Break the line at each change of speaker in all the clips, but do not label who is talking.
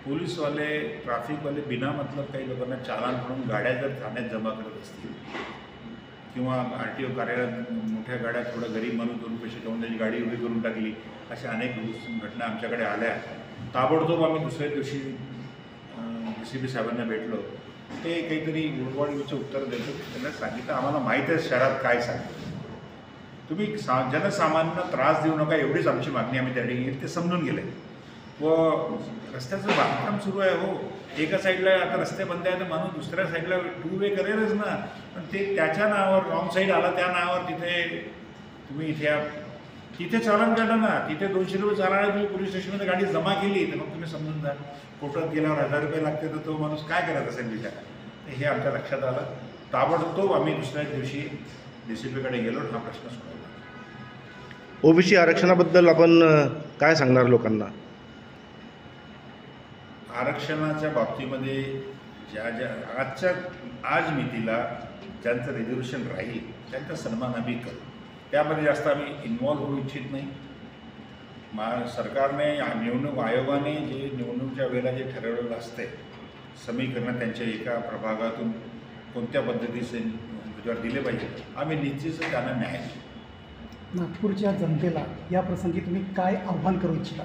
पोलीसवाले ट्रॅफिकवाले बिना मतलब काही लोकांना चालान म्हणून गाड्या जर ठाण्यात जमा करत असतील किंवा RTO कार्यालयात मोठ्या गाड्या थोडं गरीब माणूस 2 पैसे घेऊन त्याची गाडी उभी करून टाकली, अशा अनेक घटना आमच्याकडे आल्या. ताबडतोब आम्ही दुसऱ्या दिवशी DCP साहेबांना भेटलो. ते काहीतरी उडवाडीचं उत्तर देतो. त्यांना सांगितलं आम्हाला माहीत आहे शहरात काय सांगितलं, तुम्ही जनसामान्यांना त्रास देऊ नका, एवढीच आमची मागणी आम्ही त्या ठिकाणी ते समजून गेले. व रस्त्याचं बांधकाम सुरू आहे. हो, एका साईडला आता रस्ते बंद आहे तर माणूस दुसऱ्या साईडला 2 वे करेलच ना, पण ते त्याच्या नावावर रॉंग साईड आला त्या नावावर तिथे तुम्ही तिथे चालान काढा ना, तिथे 200 रुपये चालान तुम्ही पोलीस स्टेशनमध्ये गाडी जमा केली तर मग तुम्ही समजून जा. कोर्टात गेल्यावर 1000 रुपये लागते तर तो माणूस काय करत असेल विचार. हे आमच्या लक्षात आलं. ताबडतोब आम्ही दुसऱ्या दिवशी DCPकडे गेलो, हा प्रश्न सोडवला.
OBC आरक्षणाबद्दल आपण काय सांगणार लोकांना?
आरक्षणाच्या बाबतीमध्ये आज मितीला ज्यांचं रिझर्वेशन राहील त्यांचा सन्मान आम्ही करू. त्यामध्ये जास्त आम्ही इन्व्हॉल्व होऊ इच्छित नाही. सरकारने निवडणूक आयोगाने जे निवडणुकीच्या वेळेला जे ठरवलेलं असते समीकरण त्यांच्या एका प्रभागातून कोणत्या पद्धतीचे उमेदवार दिले पाहिजे, आम्ही निश्चितच त्यांना न्याय देऊ.
नागपूरच्या जनतेला या प्रसंगी तुम्ही काय आव्हान करू इच्छिता?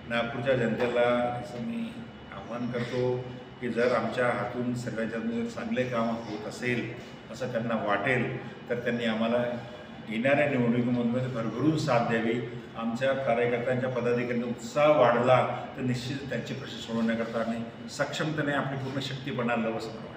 नागपूरच्या जनतेला असं मी आव्हान करतो की जर आमच्या हातून सगळ्याच्या जर चांगले काम होत असेल असं त्यांना वाटेल तर त्यांनी आम्हाला येणाऱ्या निवडणुकीमध्ये भरभरून साथ द्यावी. आमच्या कार्यकर्त्यांच्या पदाधिकाऱ्यांचा उत्साह वाढला तर निश्चित त्यांचे प्रश्न सोडवण्याकरता आम्ही सक्षमतेने आपली पूर्ण शक्ती बनायला हवं असं मला वाटतं.